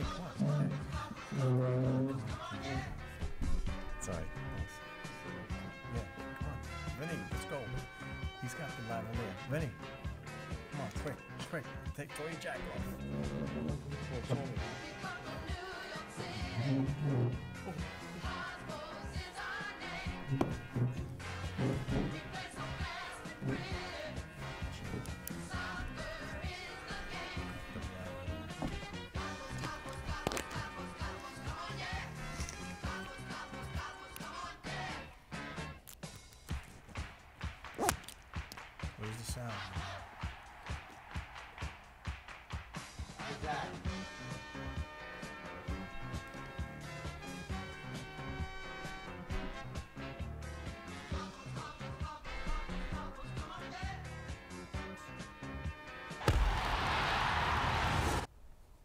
Vinny, come on. Sorry. Yeah, come on. Vinny, let's go. He's got the lavalier. Vinny, come on, quick. Throw your jacket off. Where's the sound?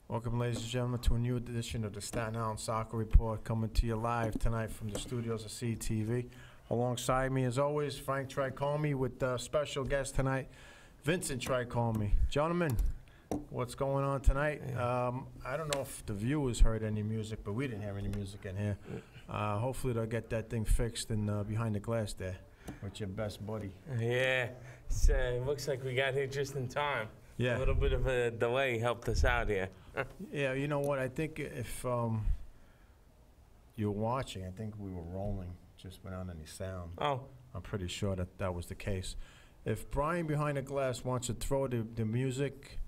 Welcome, ladies and gentlemen, to a new edition of the Staten Island Soccer Report, coming to you live tonight from the studios of CTV. Alongside me, as always, Frank Tricomi with special guest tonight, Vincent Tricomi. Gentlemen, what's going on tonight? I don't know if the viewers heard any music, but we didn't hear any music in here. Hopefully they'll get that thing fixed and behind the glass there with your best buddy. Yeah, it looks like we got here just in time. Yeah. A little bit of a delay helped us out here. Yeah, you know what? I think if you're watching, I think we were rolling just without any sound. Oh. I'm pretty sure that was the case. If Brian behind the glass wants to throw the music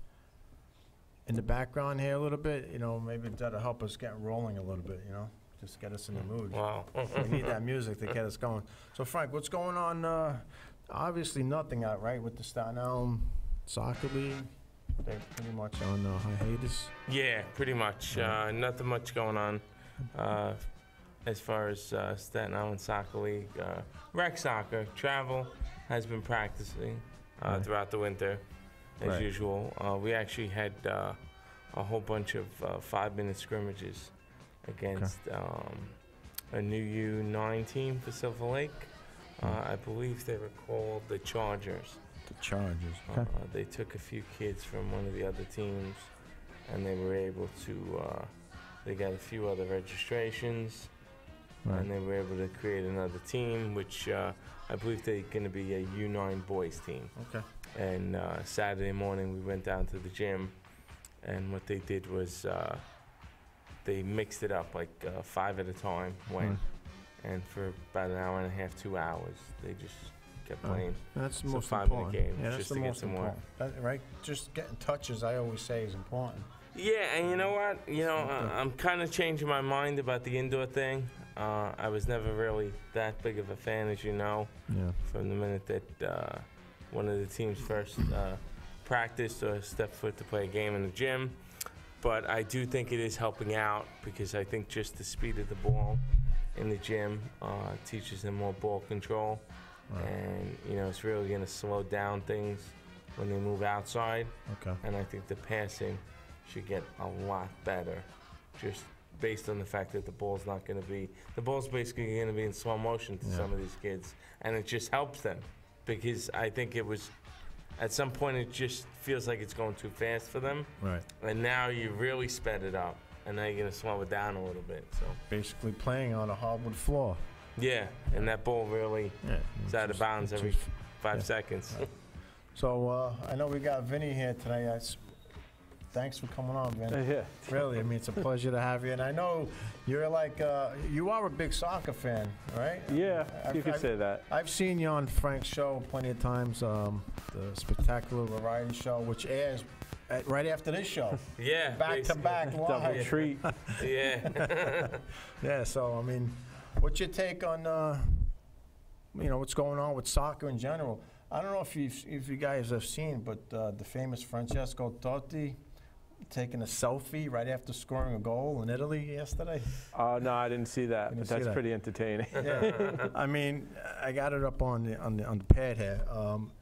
in the background here a little bit, you know, maybe that'll help us get rolling a little bit, you know, just get us in the mood. Wow. We need that music to get us going. So, Frank, what's going on? Obviously nothing out, right, with the Staten Island Soccer League? They're pretty much on hiatus? Yeah, pretty much. Nothing much going on as far as Staten Island Soccer League. Rec soccer, travel has been practicing throughout the winter, as usual. We actually had a whole bunch of 5-minute scrimmages against a new U9 team for Silver Lake. I believe they were called the Chargers. The Chargers. Okay. They took a few kids from one of the other teams, and they were able to. They got a few other registrations, and they were able to create another team, which I believe they're going to be a U9 boys team. Okay. And Saturday morning, we went down to the gym, and what they did was they mixed it up like 5 at a time. And for about an hour and a half, 2 hours, they just kept playing. That's the most 5-minute important. game, Yeah, that's just the to get most some important. Right? Just getting touches, I always say, is important. Yeah, and you know what? I'm kind of changing my mind about the indoor thing. I was never really that big of a fan, as you know, from the minute that one of the teams first practiced or stepped foot to play a game in the gym. But I do think it is helping out because I think just the speed of the ball in the gym teaches them more ball control. And, it's really going to slow down things when they move outside. Okay. And I think the passing should get a lot better just based on the fact that the ball's basically going to be in slow motion to some of these kids. And it just helps them because I think it was, at some point, it just feels like it's going too fast for them. Right. And now you really sped it up. And now you're going to slow it down a little bit. So basically playing on a hardwood floor. Yeah, and that ball really is out of bounds every 5 seconds. So I know we got Vinny here today. Thanks for coming on, Vinny. Yeah. Really, I mean, it's a pleasure to have you. And I know you're like, you are a big soccer fan, right? Yeah, you could say that. I've seen you on Frank's show plenty of times, the Spectacular Variety Show, which airs right after this show. Yeah. Back to back live. Double treat. Yeah. Yeah, so, I mean, what's your take on, what's going on with soccer in general? I don't know if you guys have seen, but the famous Francesco Totti taking a selfie right after scoring a goal in Italy yesterday. Oh no, I didn't see that. But that's pretty entertaining. Yeah. I mean, I got it up on the pad here.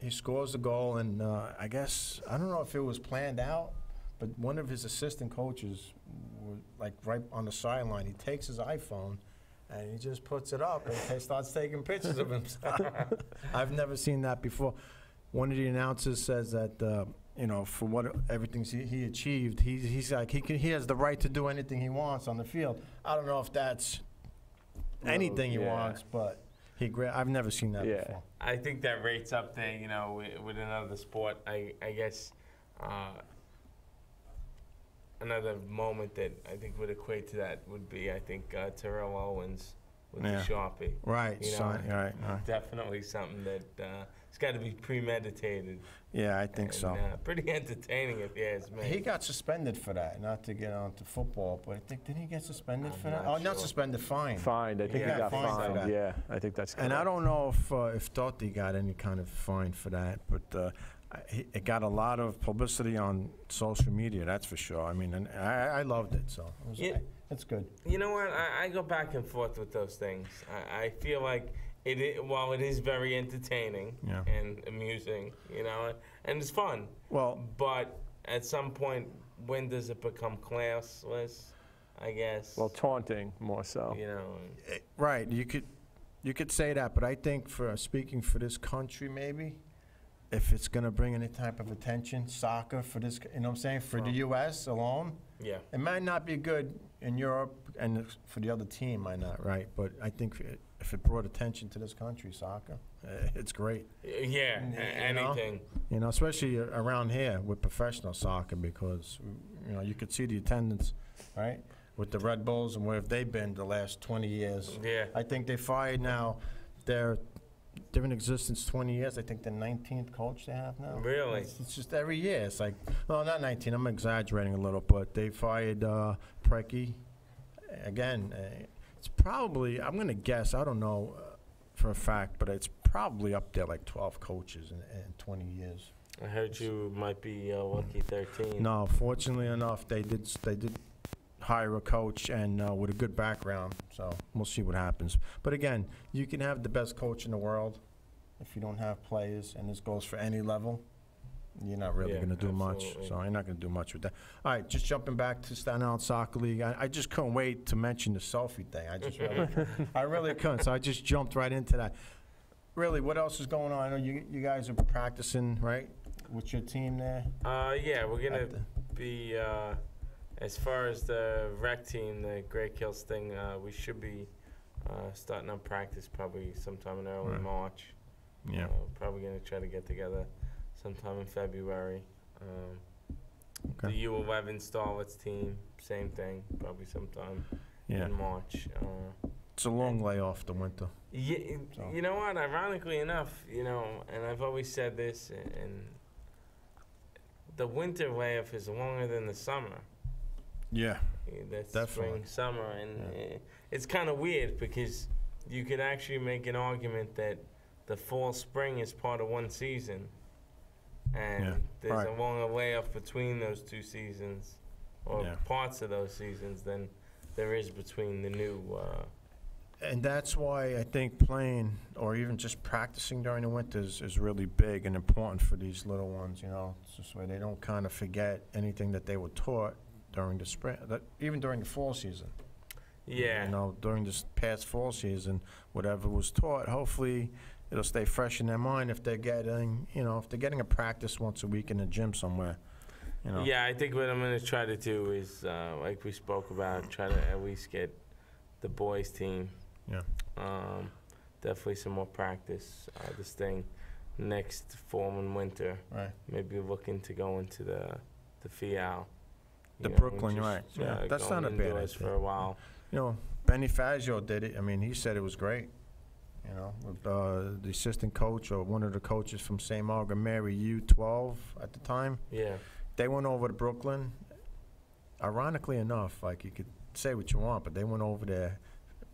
He scores a goal, and I guess I don't know if it was planned out, but one of his assistant coaches, like right on the sideline, he takes his iPhone and he just puts it up and he starts taking pictures of himself. I've never seen that before. One of the announcers says that for what everything he achieved, he's like he has the right to do anything he wants on the field. I don't know if that's anything he wants, but I've never seen that before. I think that rates up there, with another sport. I guess another moment that I think would equate to that would be, I think, Terrell Owens with the Sharpie. Right, right. Definitely something that it's got to be premeditated. Yeah, I think so. Pretty entertaining, if you ask me. He got suspended for that, not to get on to football, but I think, didn't he get suspended for that? Not not suspended, fined. Fined. I think he got fined. Yeah, I think that's correct. And I don't know if Totti got any kind of fine for that, but it got a lot of publicity on social media, that's for sure. I mean, and I loved it, so it's good. You know what? I go back and forth with those things. I feel like while it is very entertaining and amusing, and it's fun. Well, but at some point, when does it become classless? I guess. Well, taunting more so. Right. You could say that, but I think speaking for this country, maybe, if it's going to bring any type of attention, soccer for this, you know what I'm saying, for the U.S. alone, it might not be good in Europe, and for the other team, might not, right? But I think if it brought attention to this country, soccer, it's great. Yeah, anything. Especially around here with professional soccer, because, you could see the attendance, right? With the Red Bulls and where have they been the last 20 years. Yeah. I think they fired now. They're in existence 20 years. I think the 19th coach they have now. Really? It's just every year. It's like, no, not 19. I'm exaggerating a little, but they fired Preki. Again, it's probably, I'm going to guess, I don't know for a fact, but it's probably up there like 12 coaches in 20 years. I heard you might be lucky 13. No, fortunately enough, they did hire a coach and with a good background, so we'll see what happens. But again, you can have the best coach in the world if you don't have players, and this goes for any level. You're not really going to do much, so you're not going to do much with that. All right, just jumping back to Staten Island Soccer League, I just couldn't wait to mention the selfie thing. I really couldn't, so I just jumped right into that. Really, what else is going on? I know you guys are practicing, right, with your team there? Yeah, we're going to be, as far as the rec team, the Grey Kills thing, we should be starting on practice probably sometime in early March. Yeah. Probably going to try to get together sometime in February. The U11 Starlets team, same thing, probably sometime in March. It's a long layoff, the winter. Yeah, you know what? Ironically enough, and I've always said this, and the winter layoff is longer than the summer. Yeah, that's definitely. Spring, summer, and it's kind of weird because you could actually make an argument that the fall, spring is part of one season, and there's a longer layoff between those two seasons, or parts of those seasons, than there is between the new. And that's why I think playing or even just practicing during the winters is really big and important for these little ones. It's just where they don't kind of forget anything that they were taught during the spring, even during the fall season. Yeah. During this past fall season, whatever was taught, hopefully it'll stay fresh in their mind if they're getting, a practice once a week in the gym somewhere. Yeah, I think what I'm going to try to do is, like we spoke about, try to at least get the boys team. Yeah. Definitely some more practice. This thing next fall and winter. Right. Maybe looking to go into the FIO. The Brooklyn, right. Yeah, that's not a bad idea. For a while. Benny Fazio did it. I mean, he said it was great. With the assistant coach or one of the coaches from St. Margaret Mary U12 at the time. Yeah. They went over to Brooklyn. Ironically enough, like you could say what you want, but they went over there,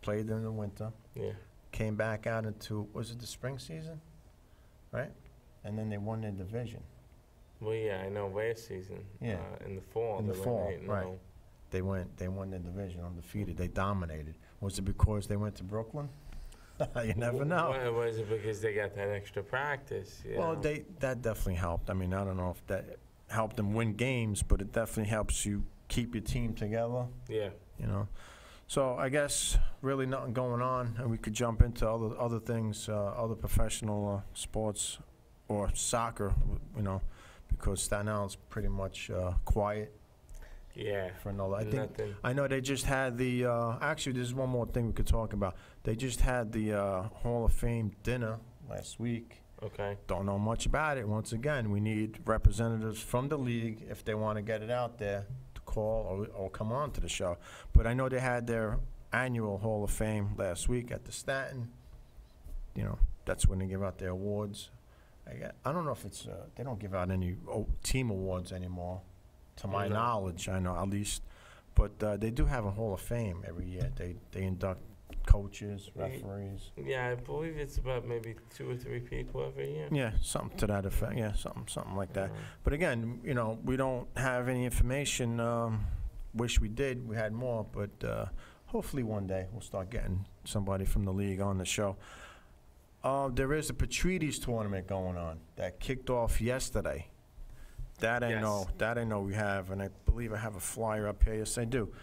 played in the winter. Yeah. Came back out into, was it the spring season? Right? And then they won their division. Well, yeah, I know last season. Yeah. In the fall. In the fall, right. They won their division undefeated. They dominated. Was it because they went to Brooklyn? You never know. Was it because they got that extra practice? Well, that definitely helped. I mean, I don't know if that helped them win games, but it definitely helps you keep your team together. Yeah. So I guess really nothing going on, and we could jump into other things, other professional sports or soccer, because Staten Island's pretty much quiet Yeah. for I think Nothing. I know they just had the actually there's one more thing we could talk about. They just had the Hall of Fame dinner last week. Okay. Don't know much about it. Once again, we need representatives from the league if they want to get it out there to call or come on to the show. But I know they had their annual Hall of Fame last week at the Staten. You know, that's when they give out their awards. I don't know if it's they don't give out any team awards anymore, to my knowledge. I know at least, but they do have a Hall of Fame every year. They induct coaches, referees. Yeah, I believe it's about maybe 2 or 3 people every year. Yeah, something to that effect. Yeah, something like that. But again, you know, we don't have any information. Wish we did. We had more, but hopefully one day we'll start getting somebody from the league on the show. There is a Patrides tournament going on that kicked off yesterday. That I know. That I know we have, and I believe I have a flyer up here. Yes, I do.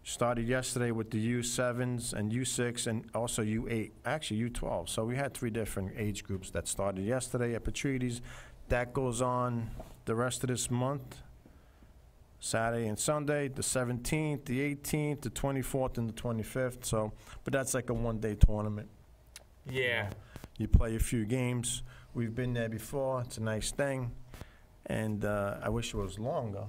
Started yesterday with the U7s and U6 and also U8, actually U12. So we had 3 different age groups that started yesterday at Patrides. That goes on the rest of this month, Saturday and Sunday, the 17th, the 18th, the 24th, and the 25th. So, but that's like a one-day tournament. Yeah. You play a few games. We've been there before. It's a nice thing. And I wish it was longer,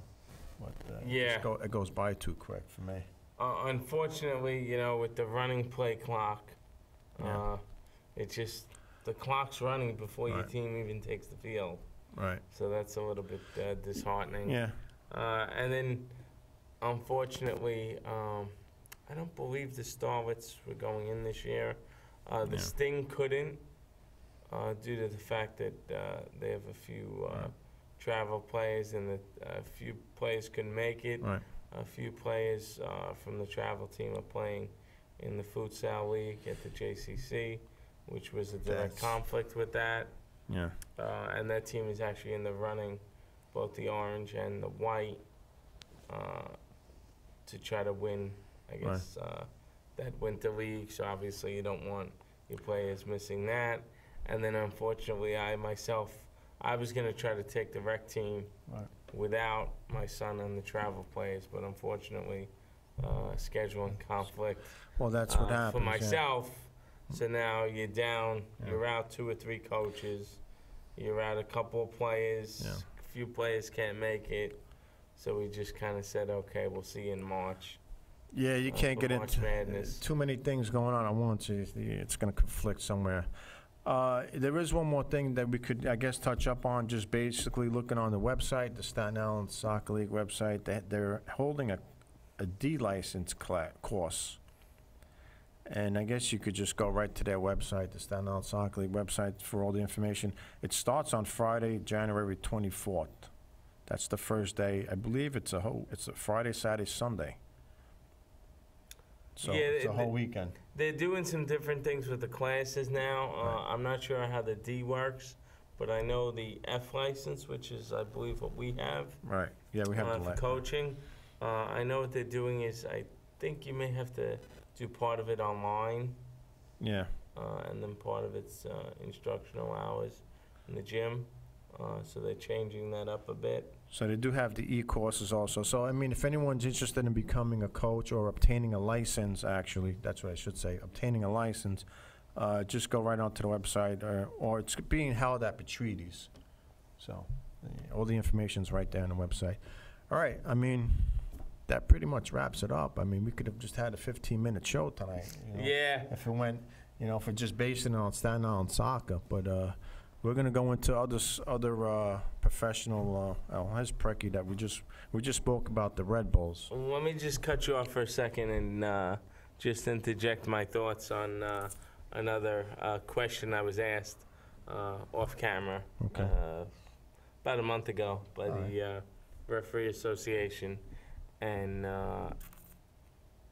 but it goes by too quick for me. Unfortunately, you know, with the running play clock, it's just the clock's running before your team even takes the field. Right. So that's a little bit disheartening. Yeah. And then, unfortunately, I don't believe the Starlets were going in this year. The Sting couldn't due to the fact that they have a few travel players and a few players couldn't make it. Right. A few players from the travel team are playing in the Futsal League at the JCC, which was a direct conflict with that. Yeah. And that team is actually in the running, both the orange and the white, to try to win, I guess, that winter league. So obviously you don't want your players missing that. And then unfortunately I was going to try to take the rec team without my son and the travel players, but unfortunately scheduling conflict. Well, that's what happens. For myself, so now you're down, you're out 2 or 3 coaches, you're out a couple of players, a few players can't make it, so we just kind of said, okay, we'll see you in March. Yeah, you can't get into madness. Too many things going on at once. It's going to conflict somewhere. There is one more thing that we could, I guess, touch up on, just basically looking on the website, the Staten Island Soccer League website, that they're holding a D license course. And I guess you could just go right to their website, the Staten Island Soccer League website, for all the information. It starts on Friday, January 24th. That's the first day. I believe it's a Friday, Saturday, Sunday. So it's a whole weekend. They're doing some different things with the classes now. I'm not sure how the D works, but I know the F license, which is, I believe, what we have. Right. Yeah, we have for coaching. I know what they're doing is, I think you may have to do part of it online. Yeah. And then part of it's instructional hours in the gym. So they're changing that up a bit. So they do have the e-courses also. So, I mean, if anyone's interested in becoming a coach or obtaining a license, actually, that's what I should say, obtaining a license, just go right onto the website, or it's being held at Patrides. So all the information's right there on the website. All right, I mean, that pretty much wraps it up. I mean, we could have just had a 15-minute show tonight. You know, if it went, you know, if we're just basing it on Staten Island soccer. But we're going to go into other professional, here's Precky that we just spoke about the Red Bulls. Let me just cut you off for a second and just interject my thoughts on another question I was asked off camera about a month ago by the Referee Association. And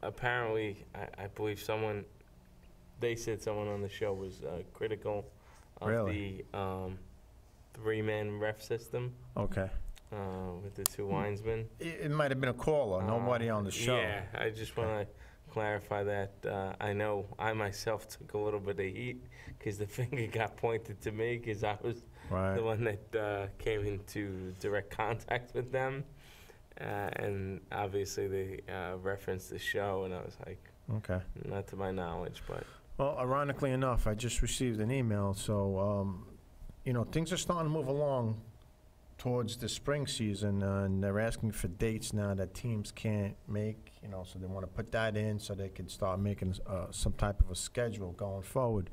apparently, I believe they said someone on the show was critical of the 3-man ref system. Okay. With the 2 linesmen. It might have been a caller. Nobody on the show. Yeah, I just want to clarify that. I know I myself took a little bit of heat because the finger got pointed to me because I was the one that came into direct contact with them. And obviously they referenced the show, and I was like, Okay. not to my knowledge, but. Well, ironically enough, I just received an email, so, you know, things are starting to move along towards the spring season, and they're asking for dates now that teams can't make, you know, so they want to put that in so they can start making some type of a schedule going forward.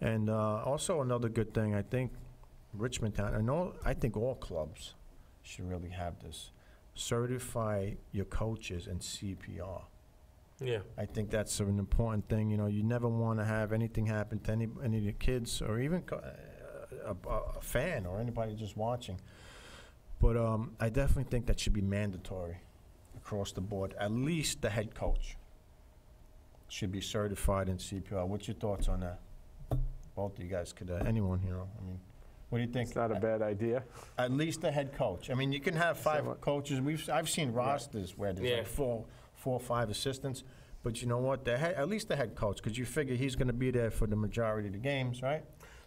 And also another good thing, I think Richmond Town, I think all clubs should really have this. Certify your coaches in CPR. Yeah. I think that's an important thing. You know, you never want to have anything happen to any of the kids or even a fan or anybody just watching. But I definitely think that should be mandatory across the board. At least the head coach should be certified in CPR. What's your thoughts on that? Both of you guys could, anyone, you know, I mean, what do you think? It's not a bad idea. At least the head coach. I mean, you can have 5 coaches. I've seen rosters where there's like 4 or 5 assistants. But you know what? At least the head coach, because you figure he's going to be there for the majority of the games, right?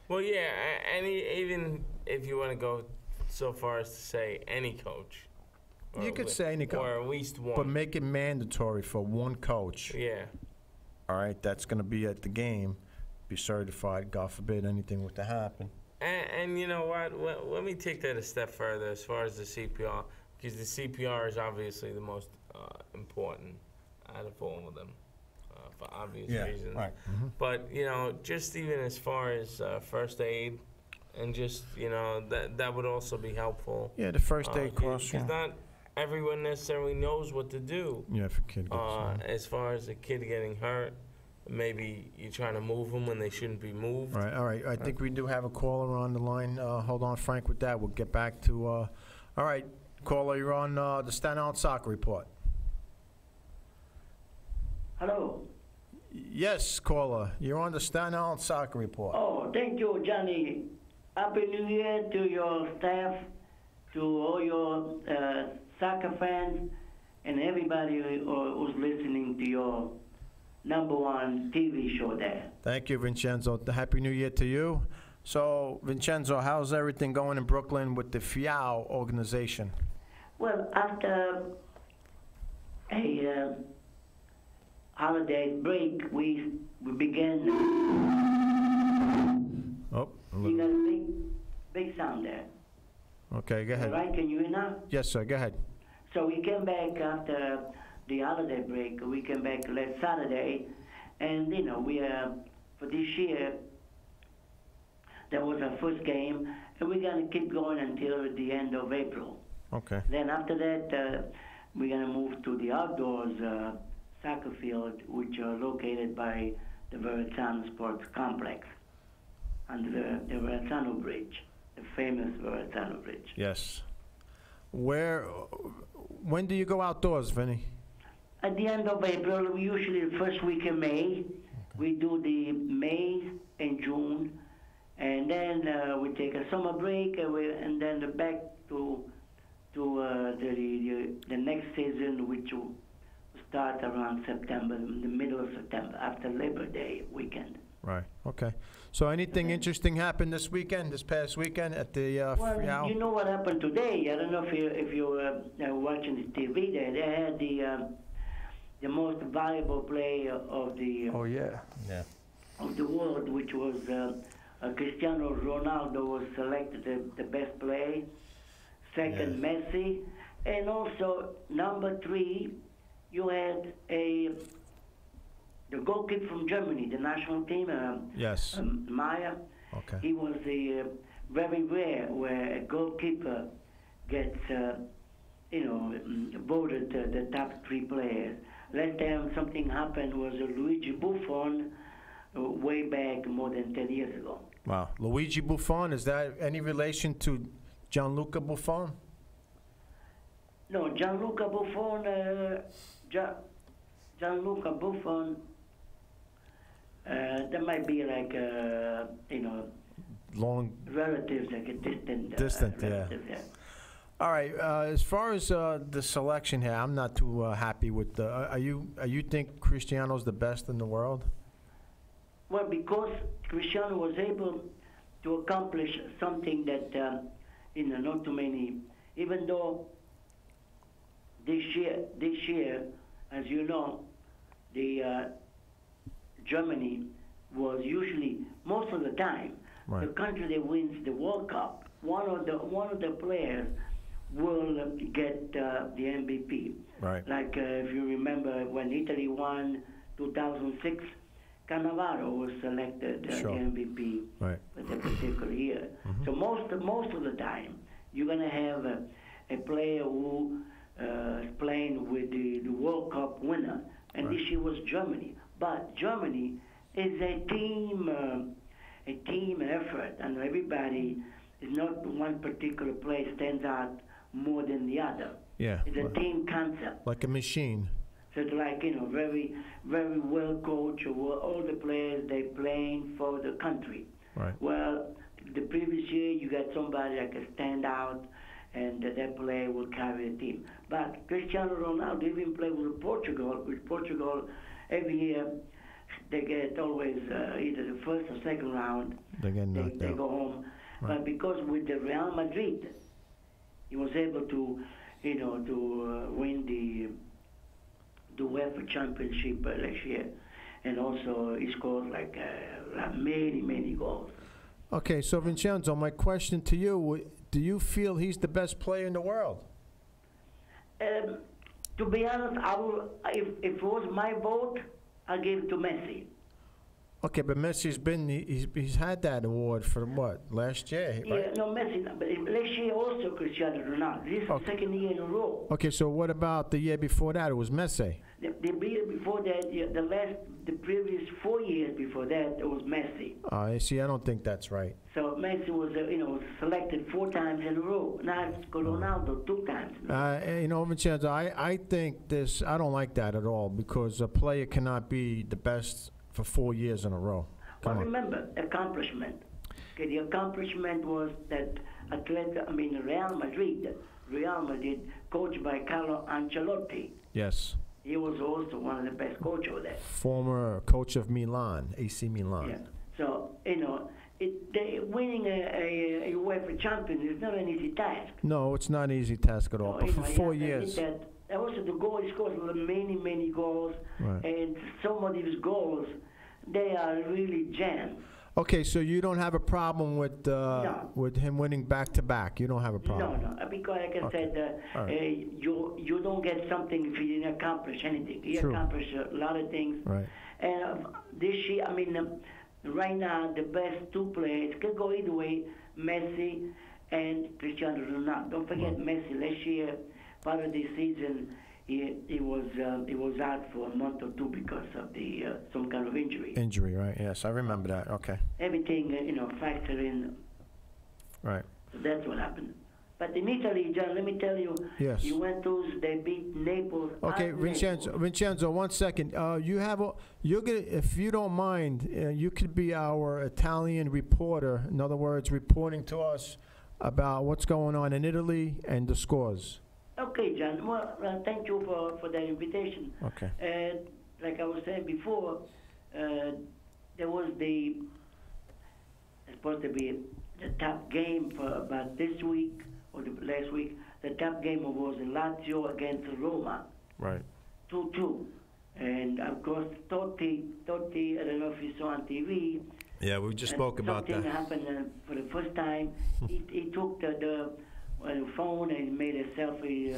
Well, yeah, and even if you want to go so far as to say any coach. You could say any coach. Or at least one. But make it mandatory for one coach. Yeah. All right, that's going to be at the game, be certified, God forbid anything were to happen. And you know what? Let me take that a step further as far as the CPR, because the CPR is obviously the most important out of all of them, for obvious reasons. Right. Mm-hmm. But, you know, just even as far as first aid, and just, you know, that would also be helpful. Yeah, the first aid course. Because not everyone necessarily knows what to do. Yeah, if a kid gets as far as a kid getting hurt, maybe you're trying to move them when they shouldn't be moved. Right, all right. I think we do have a caller on the line. Hold on, Frank, with that. We'll get back to, all right, caller, you're on the Staten Island Soccer Report. Hello. Yes, caller. You're on the Staten Island Soccer Report. Oh, thank you, Johnny. Happy New Year to your staff, to all your soccer fans, and everybody who's listening to your #1 TV show there. Thank you, Vincenzo. Happy New Year to you. So, Vincenzo, how's everything going in Brooklyn with the FIAO organization? Well, after a holiday break, we began. Oh, You got a big sound there. okay, go ahead. All right, can you hear now? Yes, sir, go ahead. So we came back after the holiday break. We came back last Saturday, and you know for this year that was our first game, and we're gonna keep going until the end of April. Okay. Then after that, we're gonna move to the outdoors soccer field, which are located by the Verrazzano Sports Complex under the Verrazzano Bridge, the famous Verrazzano Bridge. Yes. When do you go outdoors, Vinny? At the end of April, usually the first week in May, we do the May and June, and then we take a summer break, and then back to the next season, which will start around September, in the middle of September, after Labor Day weekend. Right. Okay. So anything interesting happened this past weekend at the Well, FIAO? you know what happened today? I don't know if you were watching the TV there. They had the most valuable player of the Oh, yeah. Yeah. of the world, which was Cristiano Ronaldo was selected the best player. Second, Messi, and also number 3, you had the goalkeeper from Germany, the national team. Yes. Meyer. Okay. He was very rare where a goalkeeper gets, voted the top 3 players. Last time something happened was Luigi Buffon, way back more than 10 years ago. Wow. Luigi Buffon, is that any relation to Gianluca Buffon? No, Gianluca Buffon, there might be like, Long. relatives, like a distant Distant, yeah. relative, yeah. All right. As far as the selection here, I'm not too happy with the. Are you think Cristiano's the best in the world? Well, because Cristiano was able to accomplish something that not too many. Even though this year, as you know, the Germany was usually most of the time the country that wins the World Cup. One of the players will get the MVP. Right. Like if you remember when Italy won 2006, Cannavaro was selected the MVP for that particular year. So most of the time, you're gonna have a player who is playing with the World Cup winner, and this year was Germany. But Germany is a team effort, and everybody is not one particular player stands out more than the other. Yeah. It's a team concept. Like a machine. So it's like, very, very well coached, all the players, they playing for the country. Right. Well, the previous year, you got somebody that can stand out, and that player will carry the team. But Cristiano Ronaldo even played with Portugal. With Portugal, every year, they get always either the first or second round. They go home. Right. But because with the Real Madrid, he was able to, win the UEFA Championship last year, and also he scored like many goals. Okay, so Vincenzo, my question to you: do you feel he's the best player in the world? To be honest, I will. If it was my vote, I'll give it to Messi. Okay, but he's had that award for what, last year, right? Yeah, no, Messi, but last year also Cristiano Ronaldo. This is the second year in a row. Okay, so what about the year before that? It was Messi. The year before that, the previous 4 years before that, it was Messi. See, I don't think that's right. So Messi was, selected 4 times in a row. Now it's Ronaldo 2 times. Vincenzo, I think this. I don't like that at all, because a player cannot be the best for 4 years in a row. Well, remember, accomplishment. Okay, the accomplishment was that Real Madrid, coached by Carlo Ancelotti. Yes. He was also one of the best coaches over there. Former coach of Milan, AC Milan. Yeah. So, winning a UEFA champion is not an easy task. No, it's not an easy task at all. But for 4 years. Also, the goal, he scores many goals, and some of these goals, they are really gems. Okay, so you don't have a problem with with him winning back-to-back. You don't have a problem. No, because like I said, you don't get something if you didn't accomplish anything. He accomplished a lot of things. Right. And this year, right now, the best 2 players could go either way: Messi and Cristiano Ronaldo. Don't forget Messi. Last year, part of the season, he was out for a month or 2 because of the some kind of injury. Injury, right? Yes, I remember that. Okay. Everything factor in. Right. So that's what happened. But in Italy, John, let me tell you, Juventus, they beat Naples. Okay, Vincenzo, 1 second. You're gonna, if you don't mind, you could be our Italian reporter. In other words, reporting to us about what's going on in Italy and the scores. Okay, John. Well, thank you for that invitation. Okay. Like I was saying before, there was supposed to be the top game for about this week or the last week. The top game was in Lazio against Roma. Right. 2-2. And of course, Totti, I don't know if you saw on TV. Yeah, we just spoke about that. Something happened for the first time. He took the phone and made a selfie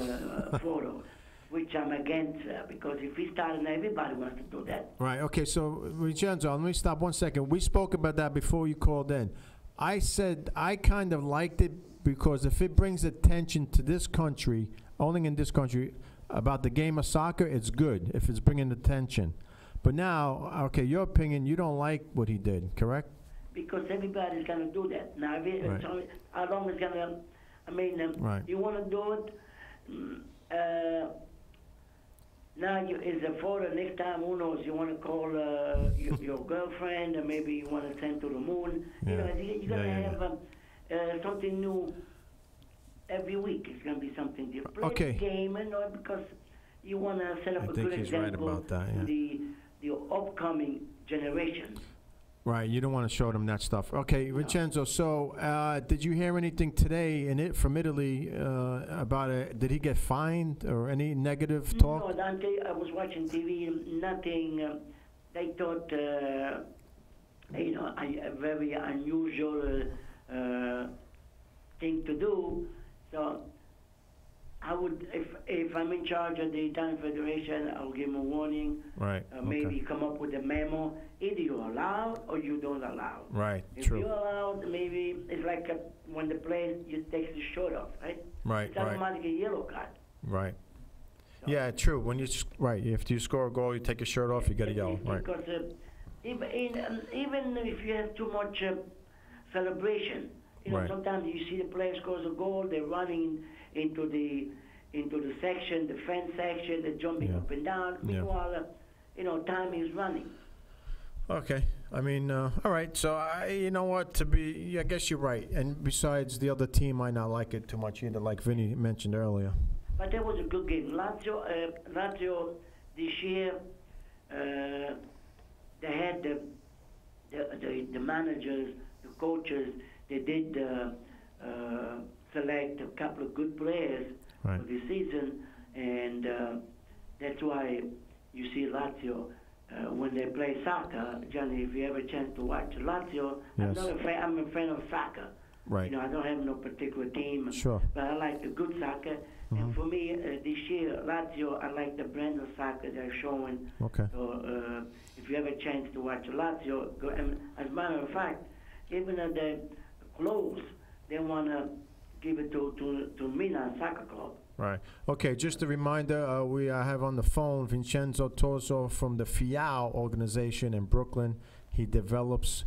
photo, which I'm against, because if he started, everybody wants to do that. Right, okay, so Vincenzo, let me stop 1 second. We spoke about that before you called in. I said I kind of liked it because if it brings attention to this country, only in this country, about the game of soccer, it's good if it's bringing attention. But now, okay, your opinion, you don't like what he did, correct? Because everybody's going to do that. Now, how long is going to... you want to do it, now is a photo, next time, who knows, you want to call your girlfriend, or maybe you want to send to the moon. Yeah. You're going to have something new every week. It's going to be something different. Play Okay. the game, because you want to set up I a think good he's right example about that, to yeah. the upcoming generations. Right, you don't want to show them that stuff. Okay, Vincenzo, so did you hear anything today from Italy about it? Did he get fined or any negative talk? No, Dante, I was watching TV, nothing. They thought, a very unusual thing to do. So I would, if I'm in charge of the Italian Federation, I'll give them a warning. Right. Maybe come up with a memo. Either you allow or you don't allow. Right. If True. you allow, maybe it's like when the player you take the shirt off, right? Right. It's Right. automatically a yellow card. Right. So Yeah. True. When you right, if you score a goal, you take your shirt off, you get a yellow. Right. Because even if you have too much celebration, Right. sometimes you see the player scores a goal, they're running into the section, the fence section, they're jumping Yeah. up and down. Yeah. Meanwhile, time is running. Okay. I mean, all right. So you know what? I guess you're right. And besides, the other team might not like it too much either, like Vinny mentioned earlier. But that was a good game. Lazio this year, they had the managers, the coaches. They did select a couple of good players Right. for the season, and that's why you see Lazio when they play soccer. Johnny, if you have a chance to watch Lazio, Yes. I'm a fan of soccer. Right. I don't have no particular team, Sure. but I like the good soccer. And for me, this year, Lazio, I like the brand of soccer they're showing. Okay. So if you have a chance to watch Lazio, go. And as a matter of fact, even at the close, they want to give it to Milan Soccer Club. Right. Okay, just a reminder, we have on the phone Vincenzo Toso from the FIAO organization in Brooklyn. He develops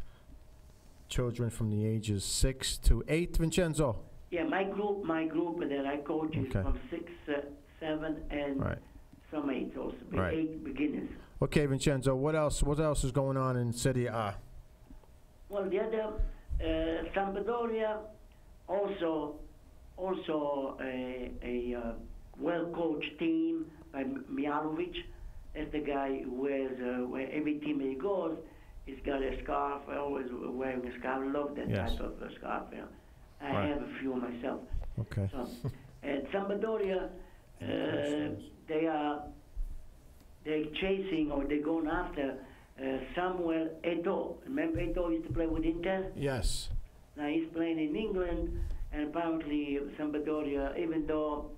children from the ages 6 to 8. Vincenzo? Yeah, my group that I coach is Okay. from 6, 7, and Right. some 8 also, Right. 8 beginners. Okay, Vincenzo, what else is going on in Serie A? Well, the other, Sampdoria, also a well-coached team by Mijalovic. That's the guy who wears, where every team he goes, he's got a scarf, always wearing a scarf. I love that Yes. type of scarf. I Right. have a few myself. Okay. So, and Sampdoria, they're chasing or they're going after Samuel Eto'o. Remember Eto'o used to play with Inter? Yes. Now he's playing in England, and apparently Sampdoria, even though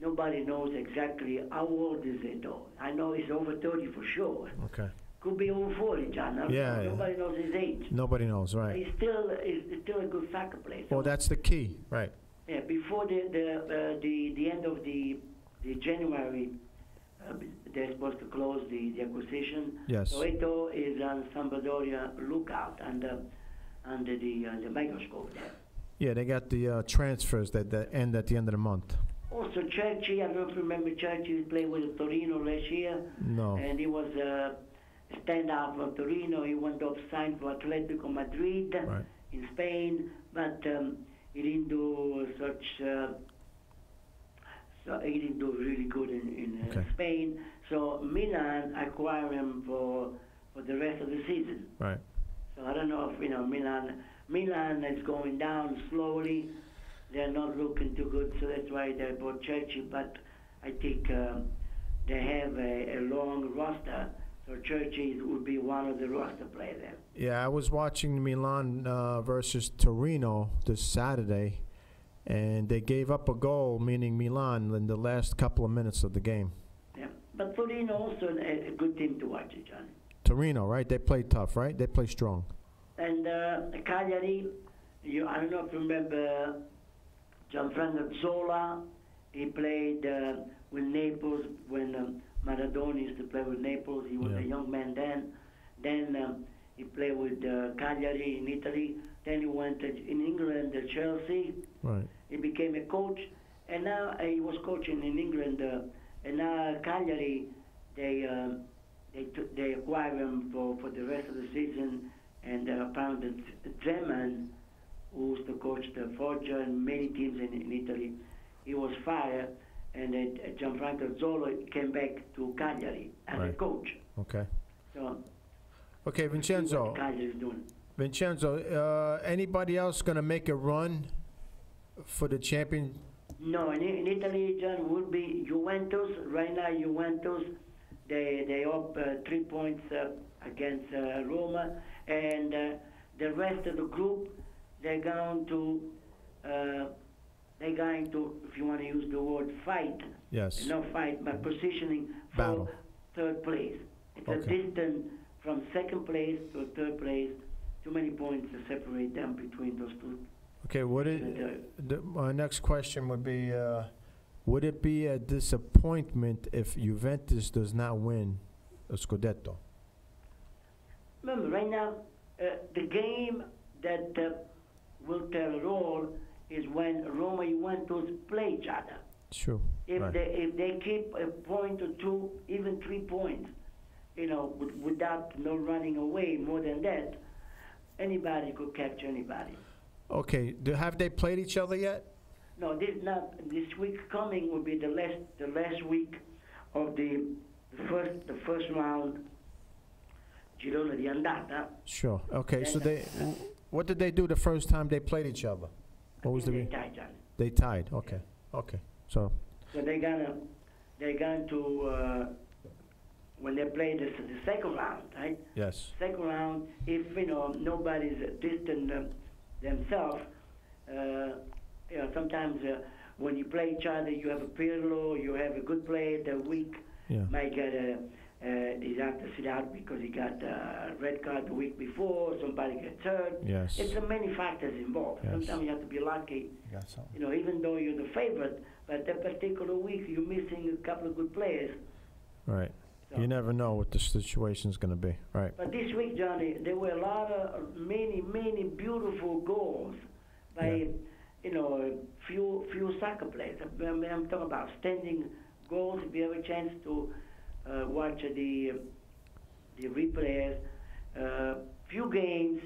nobody knows exactly how old is Eto'o. I know he's over 30 for sure. Okay. Could be over 40, John. Yeah, yeah. Nobody knows his age. Nobody knows, He's right? still a good soccer player. So, Well, that's the key, right? yeah, before the end of the January, they're supposed to close the acquisition. Yes. So Eto'o is on Sampdoria lookout under the microscope there. Yeah, they got the transfers that end at the end of the month. Also, Cerci, I don't know if you remember Cerci, he played with Torino last year. No. And he was a standout for Torino. He went up signed for Atletico Madrid Right. in Spain, but he didn't do he didn't do really good in Okay. Spain. So Milan acquired him for the rest of the season. Right. So I don't know if Milan is going down slowly. They're not looking too good, so that's why they bought Cerci. But I think they have a long roster, so Cerci would be one of the roster players there. Yeah, I was watching Milan versus Torino this Saturday, and they gave up a goal, meaning Milan, in the last couple of minutes of the game. Yeah, but Torino also a good team to watch, John. Torino, right? They play tough, right? They play strong. And Cagliari, I don't know if you remember Gianfranco Zola. He played with Naples when Maradona used to play with Naples. He was a young man then. Then he played with Cagliari in Italy. Then he went in England to Chelsea. Right. He became a coach, and now he was coaching in England. And now Cagliari, they acquired him for the rest of the season. And apparently Zeman who used to coach the Foggia and many teams in Italy. He was fired, and then Gianfranco Zola came back to Cagliari as a coach. Okay. So, Okay, Vincenzo. what Cagliari is doing. Vincenzo, anybody else going to make a run for the champion? No, in Italy, John, would be Juventus. Right now, Juventus, they up 3 points against Roma, and the rest of the group, they're going to, if you want to use the word fight. Yes. Not fight, but positioning for Battle. third place. It's a distance from second place to third place. Too many points to separate them between those two. Okay, my next question would it be a disappointment if Juventus does not win a Scudetto? Remember, right now, the game that will tell it all is when Roma and Juventus play each other. True. If they keep a point or two, even 3 points, without no running away more than that, anybody could capture anybody. Okay, have they played each other yet? No, this week coming will be the last week of the first round. Girone di andata. Sure. Okay, so what did they do the first time they played each other? What was they tied, John. They tied. Okay. Yeah. Okay. So they're going to when they play the second round, right? yes. Second round, if nobody's distant themselves, sometimes when you play each other, you have a Pirlo, you have a good player. The week might get he's have to sit out because he got a red card the week before. Somebody gets hurt. Yes. It's many factors involved. Yes. Sometimes you have to be lucky. You got something. Even though you're the favorite, but that particular week you're missing a couple of good players. Right. So. You never know what the situation's going to be. Right. But this week, Johnny, there were a lot of many beautiful goals by few soccer players. I'm talking about standing goals. If you have a chance to watch the replays, few games,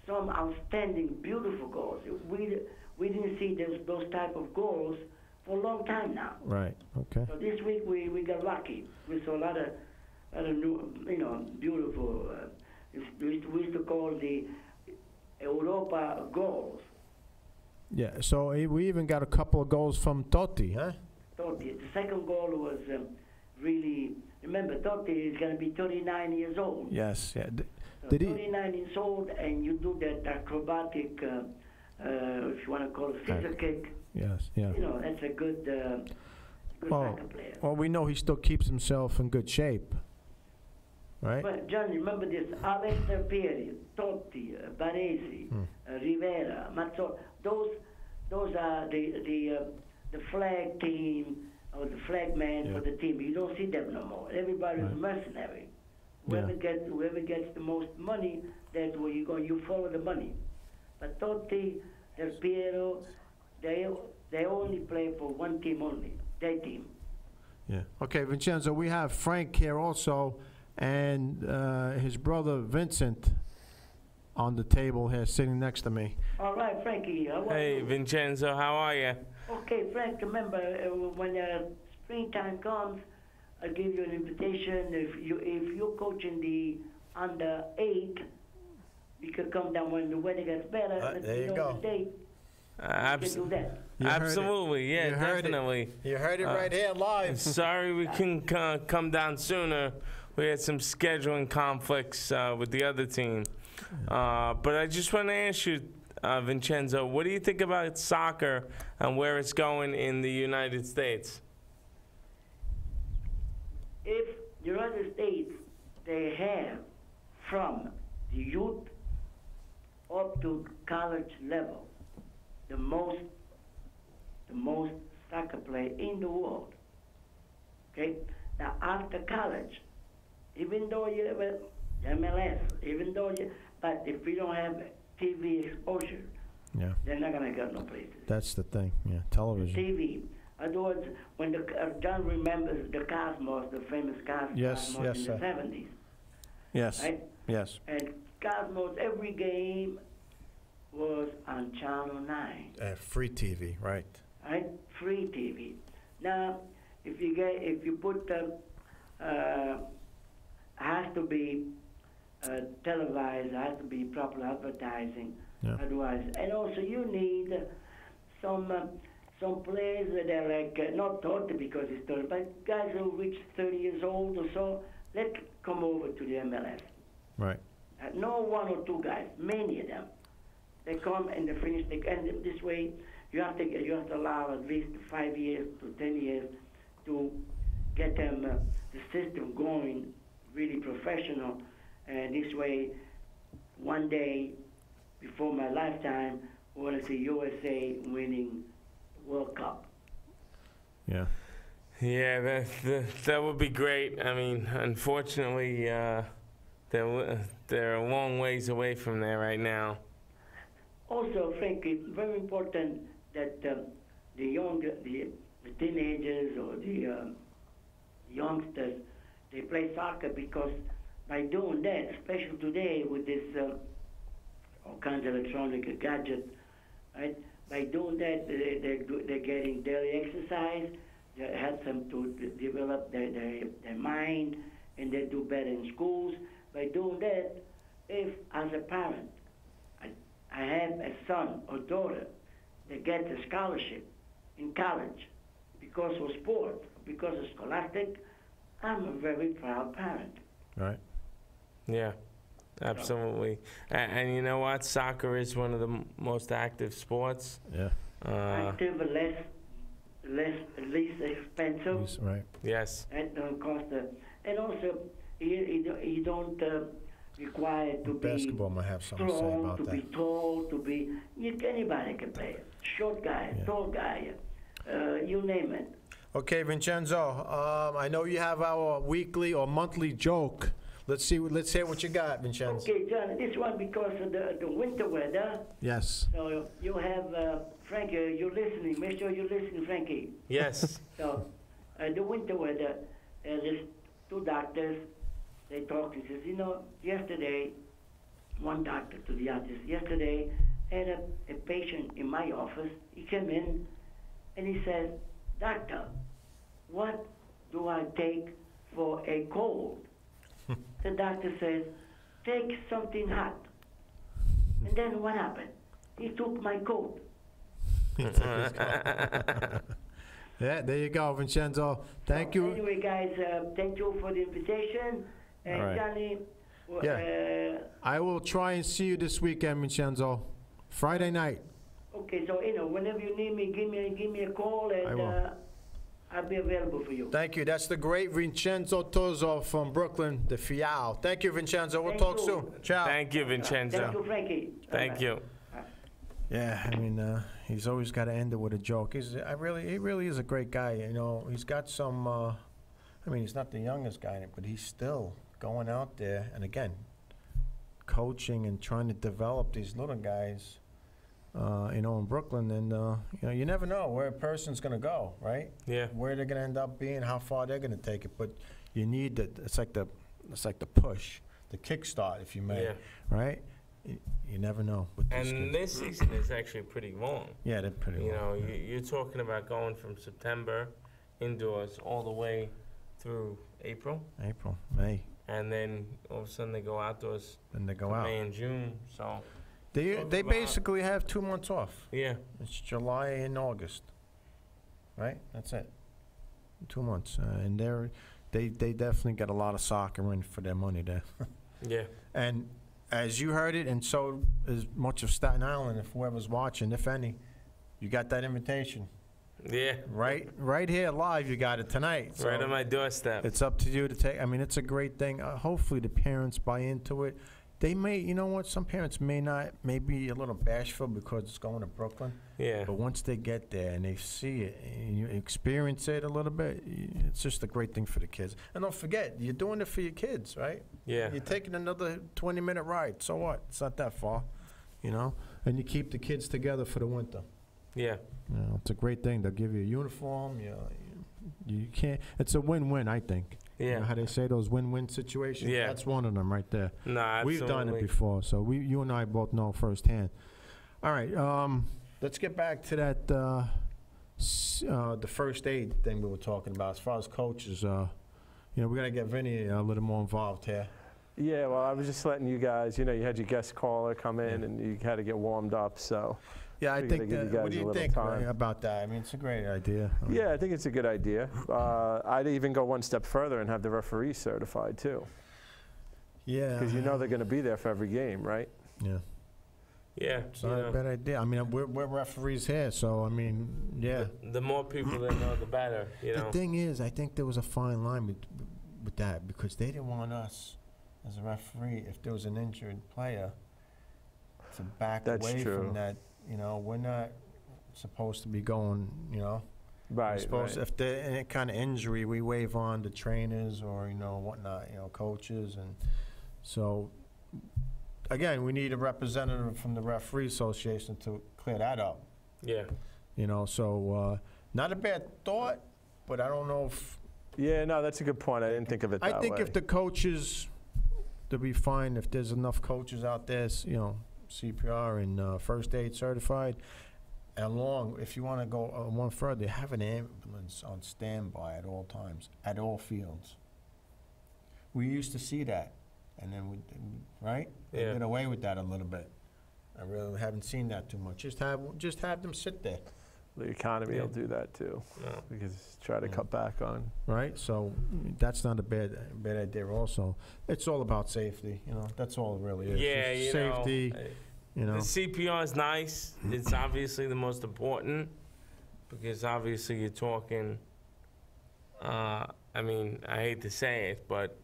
some outstanding, beautiful goals. We didn't see those type of goals for a long time now. Right. Okay. So this week we got lucky. We saw a lot of new, beautiful. We used to call the Europa goals. Yeah. So we even got a couple of goals from Totti, huh? Totti. The second goal was really. Remember, Totti is going to be 39 years old. Yes. Yeah. So 39 years old, and you do that acrobatic, if you want to call it scissor kick. Yes. Yeah. That's a good soccer player. Well, we know he still keeps himself in good shape, right? But John, remember this: Alex Del Pieri, Totti, Baresi, Rivera, Mazzola. Those are the flag team or the flag man for the team. You don't see them no more. Everybody's mercenary. Whoever gets the most money, that's where you go. You follow the money. But Totti, Del Piero, they only play for one team only, their team. Yeah. Okay, Vincenzo, we have Frank here also, and his brother Vincent on the table here, sitting next to me. All right, Frankie. How are you? Hey, Vincenzo, how are you? Okay, Frank, remember, when springtime comes, I'll give you an invitation. If you're coaching the under 8, you could come down when the weather gets better. There you go. The date. You can do that. Absolutely, yeah, definitely. You heard it right here live. Sorry we couldn't come down sooner. We had some scheduling conflicts with the other team. But I just want to ask you, Vincenzo, what do you think about soccer and where it's going in the United States? If the United States, they have from the youth up to college level, the most soccer player in the world. Okay? Now after college, even though you have a MLS, but if we don't have TV exposure, they're not gonna get no places. That's the thing. Yeah, television. TV. Otherwise, when John remembers the Cosmos, the famous Cosmos in the 70s. Yes. Right? Yes. And Cosmos, every game, was on Channel 9. Free TV, right? Right? Free TV. Now, if you put has to be televised, has to be proper advertising. Yeah. Otherwise, and also you need some players that are like not 30 because it's 30, but guys who reach 30 years old or so, let come over to the MLS. Right. No one or two guys, many of them. They come and they finish. And this way, you have to allow at least 5 years to 10 years to get them the system going, really professional. And this way, one day, before my lifetime, I want to see USA winning World Cup. Yeah, that would be great. I mean, unfortunately, they're a long ways away from there right now. Also, Frank, it's very important that the teenagers or the youngsters, they play soccer, because by doing that, especially today with this all kinds of electronic gadgets, right? By doing that, they're getting daily exercise. That helps them to develop their mind, and they do better in schools. By doing that, if as a parent, I have a son or daughter that gets a scholarship in college because of sport, because of scholastic, I'm a very proud parent. Right. Yeah, absolutely. And you know what? Soccer is one of the most active sports. Yeah. Active, least expensive. Right. Yes. And don't cost and also you don't require to Basketball might have be something to say strong, about to that. be tall, to be. Anybody can play it. Short guy, Yeah. tall guy, you name it. Okay, Vincenzo. I know you have our weekly or monthly joke. Let's hear what you got, Vincenzo. Okay, John, this one because of the winter weather. Yes. So you have, Frankie, you're listening. Make sure you're listening, Frankie. Yes. So the winter weather, there's two doctors. They talk and says, yesterday, one doctor to the other, yesterday, I had a patient in my office. He came in and he said, "Doctor, what do I take for a cold?" The doctor says, "Take something hot." And then what happened? He took my coat. Yeah, there you go, Vincenzo. Thank you. Anyway, guys, thank you for the invitation. And All right. Johnny, Yeah. I will try and see you this weekend, Vincenzo. Friday night. okay, so whenever you need me, give me a call, I and will. I'll be available for you. Thank you. That's the great Vincenzo Tozzo from Brooklyn, the Fiao. Thank you, Vincenzo. We'll Thank talk you. soon. Ciao. Thank you, Thank Vincenzo. you, Frankie. Thank Bye-bye. you. Yeah, I mean, he's always got to end it with a joke. He really is a great guy. He's got some. He's not the youngest guy, but he's still going out there and again, coaching and trying to develop these little guys. In Brooklyn, and you never know where a person's gonna go, right? Yeah. Where they're gonna end up being, how far they're gonna take it. But you need that. It's like the push, the kickstart, if you may, Yeah. right? You never know with these And kids. this season is actually pretty long. Yeah, they're pretty. long. You're talking about going from September indoors all the way through April, April, May, and then all of a sudden they go outdoors then they go for out. May and June. So They Talk about- basically have 2 months off. yeah, It's July and August, right? That's it. 2 months, and they definitely get a lot of soccer in for their money there. yeah, And as you heard it, and so as much of Staten Island, if whoever's watching, if any, you got that invitation. yeah. Right here live, you got it tonight. So Right on my doorstep. it's up to you to take. It's a great thing. Hopefully the parents buy into it. They may, some parents may not, may be a little bashful because it's going to Brooklyn. Yeah, But once they get there and they see it and you experience it a little bit, it's just a great thing for the kids. And don't forget, you're doing it for your kids, right? yeah, You're taking another 20-minute ride. So what? It's not that far, And you keep the kids together for the winter. yeah, It's a great thing. They'll give you a uniform. You can't. It's a win-win, I think. You know yeah. how they say those win-win situations? Yeah. That's one of them right there. No, absolutely. We've done it before, so you and I both know firsthand. All right, let's get back to that, the first aid thing we were talking about. As far as coaches, we got to get Vinny a little more involved here. Yeah, well, I was just letting you guys, you had your guest caller come in, and you had to get warmed up, so. Yeah, I think, what do you think time. about that? I mean, it's a great idea. Yeah, I think it's a good idea. I'd even go one step further and have the referees certified, too. Yeah. Because they're going to be there for every game, right? Yeah. Yeah. It's not a bad idea. I mean, we're referees here, so, I mean, yeah. The more people that know, the better, The thing is, I think there was a fine line with that, because they didn't want us, as a referee, if there was an injured player, to back away from that. We're not supposed to be going, Right. If there's any kind of injury, we waive on the trainers or, whatnot, coaches. And so, again, we need a representative from the Referee Association to clear that up. Yeah. So not a bad thought, but I don't know if... Yeah, no, that's a good point. I didn't think of it that way. I think if the coaches, they'll be fine if there's enough coaches out there, CPR and first aid certified. And if you want to go one further, have an ambulance on standby at all times, at all fields. We used to see that, and then right? Yeah. They get away with that a little bit. I really haven't seen that too much. Just have them sit there. The economy will do that too. No. Because try to cut back on. Right, so that's not a bad idea. Also, it's all about safety. That's all it really is. Yeah, just safety. The CPR is nice. It's obviously the most important, because obviously you're talking. I hate to say it, but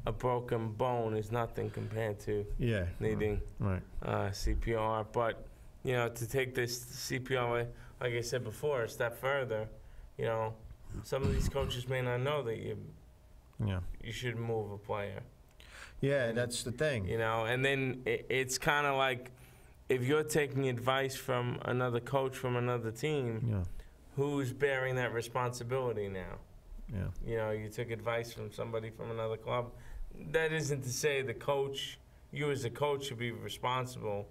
a broken bone is nothing compared to needing CPR. But to take this CPR, like I said before, a step further, some of these coaches may not know that you should move a player. Yeah, that's the thing. And then it's kind of like, if you're taking advice from another coach from another team, who's bearing that responsibility now? Yeah. You took advice from somebody from another club. That isn't to say the coach, you as a coach, should be responsible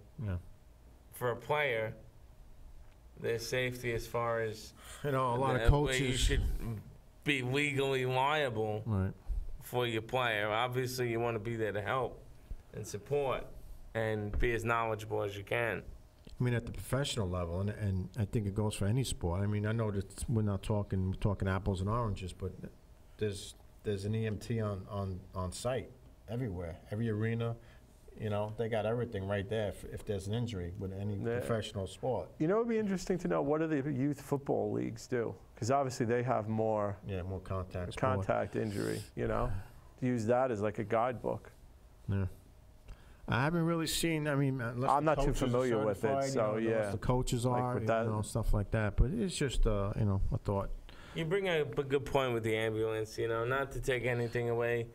for a player, their safety, as far as a lot of coaches. You should be legally liable for your player. Obviously, you want to be there to help and support and be as knowledgeable as you can. I mean, at the professional level, and I think it goes for any sport. I mean, I know that we're talking apples and oranges, but there's an EMT on site everywhere, every arena. They got everything right there if there's an injury with any professional sport. It would be interesting to know, what do the youth football leagues do? Because obviously they have more contact injury, to use that as like a guidebook. Yeah. I haven't really seen, unless I'm not too familiar with it, so yeah. The coaches are, stuff like that. But it's just, a thought. You bring a good point with the ambulance, not to take anything away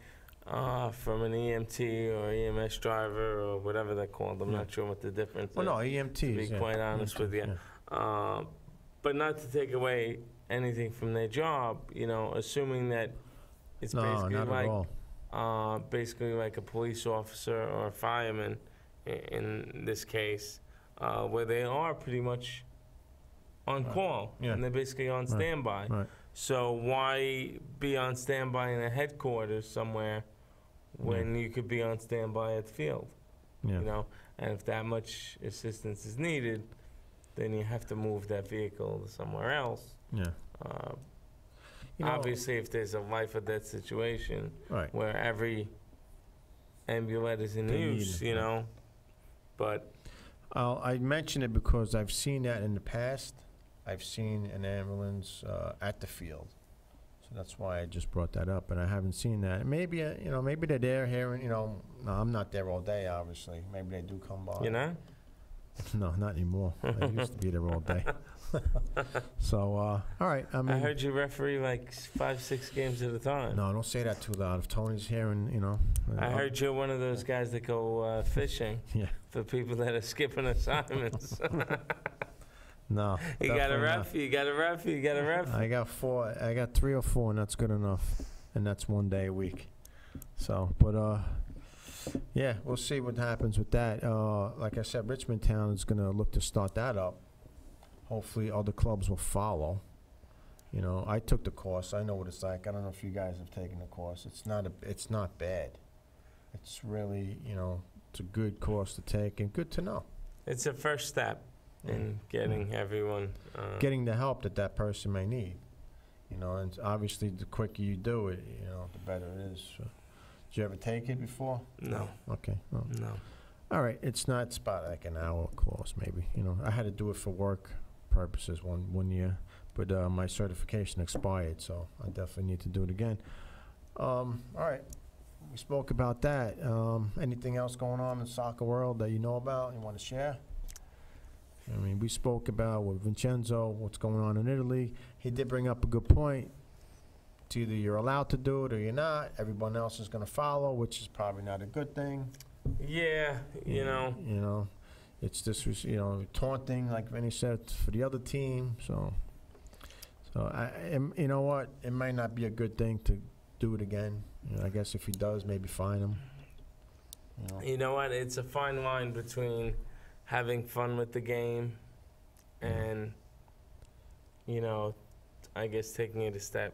from an EMT or EMS driver or whatever they're called. I'm not sure what the difference is. Well, no, EMTs. To be quite honest with you. Yeah. But not to take away anything from their job, assuming that it's basically like a police officer or a fireman in this case, where they are pretty much on call and they're basically on standby. Right. So why be on standby in a headquarters somewhere when you could be on standby at the field? And if that much assistance is needed, then you have to move that vehicle to somewhere else. Obviously, if there's a life or death situation where every ambulance is in use, but I mention it because I've seen that in the past. I've seen an ambulance at the field, so that's why I just brought that up. And I haven't seen that. Maybe maybe they're there here, and no, I'm not there all day. Obviously, maybe they do come by. No, not anymore. I used to be there all day. So, all right. I heard you referee like 5-6 games at a time. No, don't say that too loud. If Tony's here, and I heard you're one of those guys that go fishing. For people that are skipping assignments. No. You got a ref. You got a ref. You got a ref. I got 4. I got 3 or 4, and that's good enough. And that's one day a week. So, but Yeah, we'll see what happens with that. Like I said, Richmond Town is going to look to start that up. Hopefully other clubs will follow. You know, I took the course. I know what it's like. I don't know if you guys have taken the course. It's not bad. It's really, you know, it's a good course to take and good to know. It's a first step in getting everyone... getting the help that that person may need. You know, and obviously the quicker you do it, you know, the better it is. So, did you ever take it before? No. Okay. Well, No. all right. It's about like an hour course, maybe. You know, I had to do it for work purposes one year, but my certification expired, so I definitely need to do it again. All right. We spoke about that. Anything else going on in the soccer world that you know about, you want to share? I mean, we spoke about with Vincenzo, what's going on in Italy. He did bring up a good point. It's either you're allowed to do it or you're not. Everyone else is going to follow, which is probably not a good thing. Yeah, you know. You know, it's this, you know, taunting, like Vinny said, for the other team. So you know what? It might not be a good thing to do it again. You know, I guess if he does, maybe fine him. You know what? It's a fine line between having fun with the game and, you know, I guess taking it a step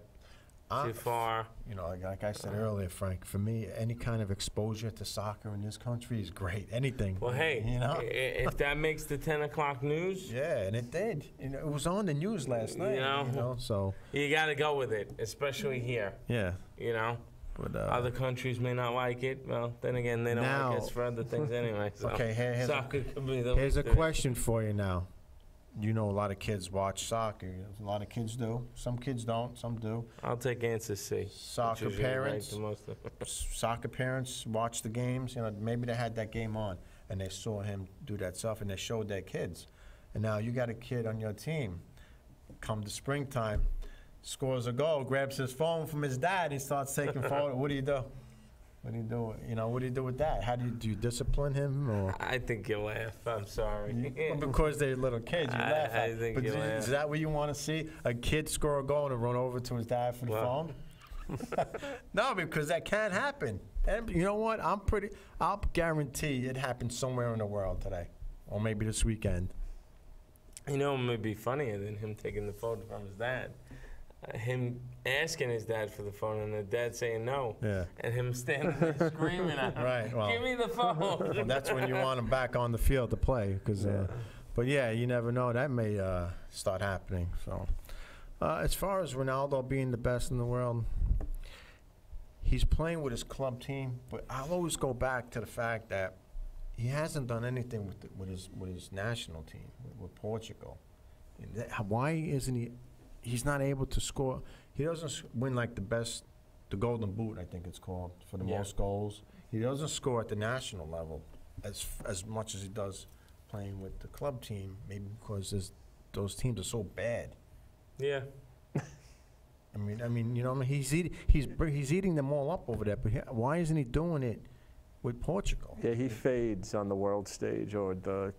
too far. You know, like I said earlier, Frank, for me, any kind of exposure to soccer in this country is great. Anything. Well, hey, you know? If that makes the 10 o'clock news. Yeah, and it did. You know, it was on the news last night. You know, so. You got to go with it, especially here. Yeah. You know? But, other countries may not like it. Well, then again, they don't like us for other things anyway. So okay, here's a question for you now. You know, a lot of kids watch soccer. A lot of kids do. Some kids don't. Some do. I'll take answer C. Soccer parents. Soccer parents watch the games. You know, maybe they had that game on and they saw him do that stuff and they showed their kids. And now you got a kid on your team. Come to springtime, scores a goal, grabs his phone from his dad, he starts taking photos. What do you do? What do you do? You know, what do you do with that? How do you discipline him? Or I think you laugh. I'm sorry. Well, because they're little kids, you laugh. I think but you laugh. Is that what you want to see? A kid score a goal and run over to his dad for the phone? No, because that can't happen. And you know what? I'll guarantee it happened somewhere in the world today, or maybe this weekend. You know, it may be funnier than him taking the phone from his dad. Him asking his dad for the phone and the dad saying no. Yeah. And him standing there screaming at him. Right. Well, give me the phone. Well, that's when you want him back on the field to play. But yeah, you never know. That may start happening. So, as far as Ronaldo being the best in the world, he's playing with his club team. But I'll always go back to the fact that he hasn't done anything with his national team, with Portugal. Why isn't he? He's not able to score. He doesn't win like the Golden Boot, I think it's called, for the most goals. He doesn't score at the national level as much as he does playing with the club team. Maybe because those teams are so bad. Yeah. I mean, you know, he's eating them all up over there. But why isn't he doing it with Portugal? Yeah, he fades on the world stage or the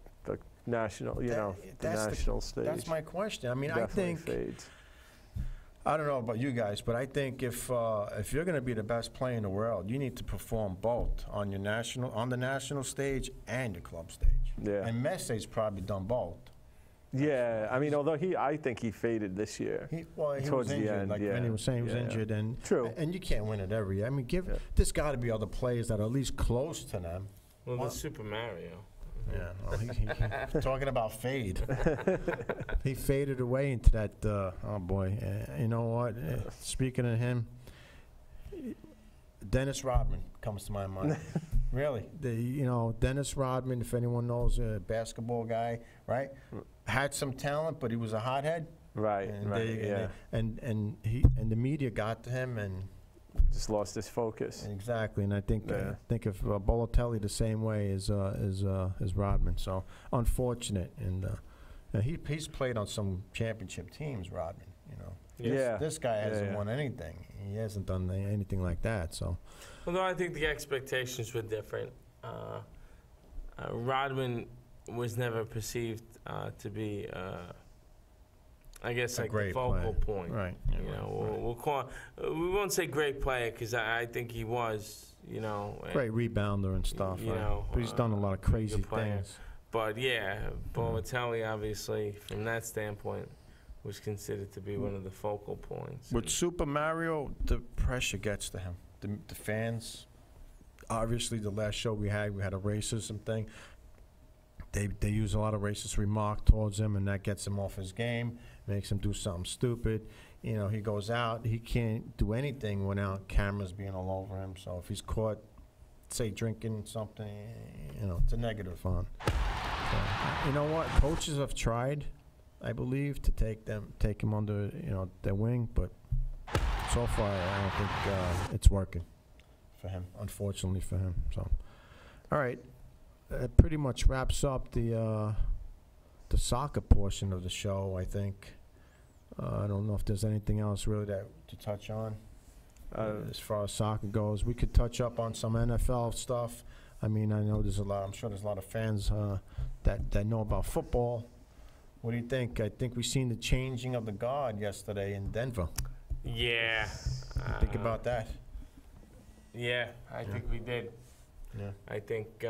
national, the national stage. That's my question. I mean, Definitely I think fades. I don't know about you guys, but I think if you're going to be the best player in the world, you need to perform both on the national stage and the club stage. Yeah. And Messi's probably done both. Yeah, I mean, although I think he faded this year. He was injured, like Vinny was saying, he was injured, and true. And you can't win it every year. I mean, there's got to be other players that are at least close to them. Well, there's Super Mario. Yeah, well, he talking about fade. He faded away into that. Oh boy, you know what? Speaking of him, Dennis Rodman comes to my mind. Really, Dennis Rodman. If anyone knows, a basketball guy, right? Had some talent, but he was a hothead. Right. And the media got to him and. Just lost his focus. Exactly, and I think of Balotelli the same way as Rodman. So unfortunate, and he's played on some championship teams. Rodman, this guy hasn't won anything. He hasn't done anything like that. So, although I think the expectations were different. Rodman was never perceived to be I guess, a like great the focal player. point. Right. You know, we'll call. We won't say great player because I think he was. You know, Great rebounder and stuff. You right? know, But he's done a lot of crazy good player. things. But yeah, Balotelli obviously from that standpoint was considered to be one of the focal points. With Super Mario, the pressure gets to him. The fans, obviously, the last show we had a racism thing. They use a lot of racist remark towards him, and that gets him off his game, makes him do something stupid. You know, he goes out, he can't do anything without cameras being all over him. So if he's caught, say, drinking something, you know, it's a negative on. So, you know what? Coaches have tried, I believe, to take him under, you know, their wing, but so far I don't think it's working for him, unfortunately for him. So, all right. It pretty much wraps up the soccer portion of the show, I think. I don't know if there's anything else really to touch on as far as soccer goes. We could touch up on some NFL stuff. I mean, I know I'm sure there's a lot of fans that know about football. What do you think? I think we seen the changing of the guard yesterday in Denver. Yeah. Think about that. Yeah, I think we did. Yeah. I think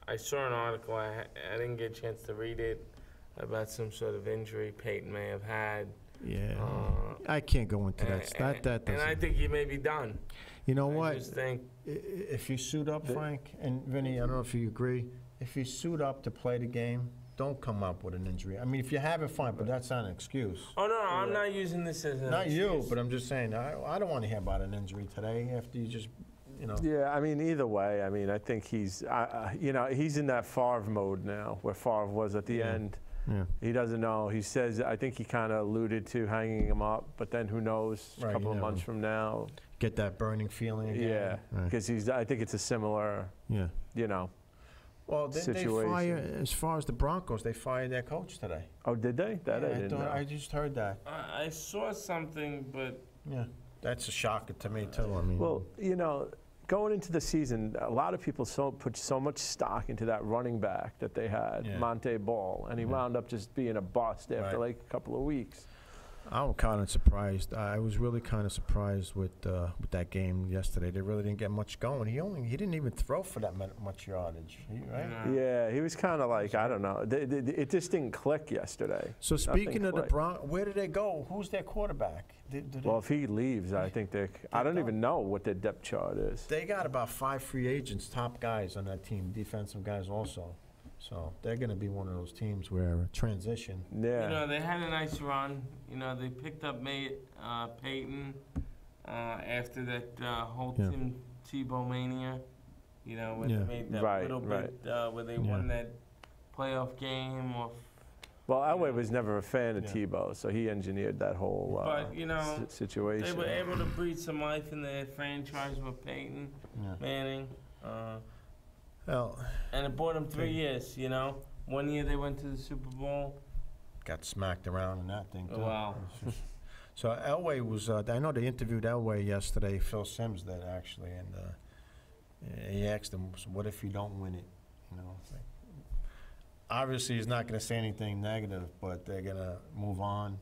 I saw an article. I didn't get a chance to read it about some sort of injury Peyton may have had. Yeah. I can't go into that. That doesn't. And I think he may be done. You know what? I just think if you suit up, Frank and Vinny, I don't know if you agree. If you suit up to play the game, don't come up with an injury. I mean, if you have it, fine, but that's not an excuse. Oh no, I'm not using this as an not excuse. you, but I'm just saying. I don't want to hear about an injury today after you just. You know. Yeah, I mean, either way, I mean, I think he's, you know, he's in that Favre mode now, where Favre was at the end. Yeah. He doesn't know. He says, I think he kind of alluded to hanging him up, but then who knows, a couple of months from now. Get that burning feeling again. Yeah, because I think it's a similar, you know, well, did they situation. fire, as far as the Broncos, they fired their coach today. Oh, did they? That I didn't know. I just heard that. I saw something, but. Yeah, that's a shocker to me, too. I mean. Well, you know, going into the season, a lot of people put so much stock into that running back that they had, Monte Ball, and he wound up just being a bust after like a couple of weeks. I'm kind of surprised. I was really kind of surprised with that game yesterday. They really didn't get much going. He didn't even throw for that much yardage, right? Yeah, he was kind of like, I don't know. It just didn't click yesterday. So speaking of the Broncos, where did they go? Who's their quarterback? Well, if he leaves, I think I don't even know what their depth chart is. They got about 5 free agents, top guys on that team, defensive guys also. So they're going to be one of those teams where transition. Yeah. You know, they had a nice run. You know, they picked up Peyton after that whole Tim Tebow mania. You know, when they made that little bit where they won that playoff game. Well, Elway was never a fan of Tebow, so he engineered that whole situation. They were able to breathe some life in their franchise with Peyton Manning. And it bought them 3 years, you know. 1 year they went to the Super Bowl. Got smacked around in that thing, too. Wow. So Elway was, I know they interviewed Elway yesterday, Phil Simms did actually, and he asked him, so what if you don't win it? You know, like, obviously he's not going to say anything negative, but they're going to move on.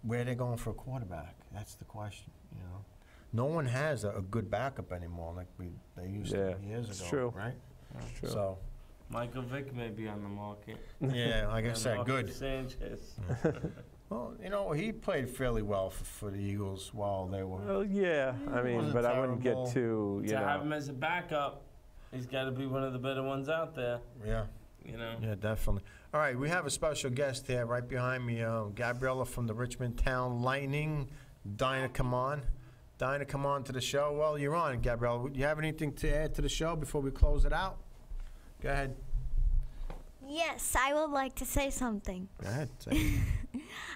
Where are they going for a quarterback? That's the question, you know. No one has a good backup anymore like they used to years ago, true. right? That's true. So Michael Vick may be on the market. Yeah, like I said, good. Sanchez. Well, you know, he played fairly well for the Eagles while they were. Well, yeah, I mean, but I wouldn't get too, to have him as a backup, he's got to be one of the better ones out there. Yeah. You know. Yeah, definitely. All right, we have a special guest here right behind me, Gabriella from the Richmond Town Lightning. Dinah, come on. Dinah, come on to the show. Well, you're on, Gabriella. Do you have anything to add to the show before we close it out? Go ahead. Yes, I would like to say something. Go ahead. Say it.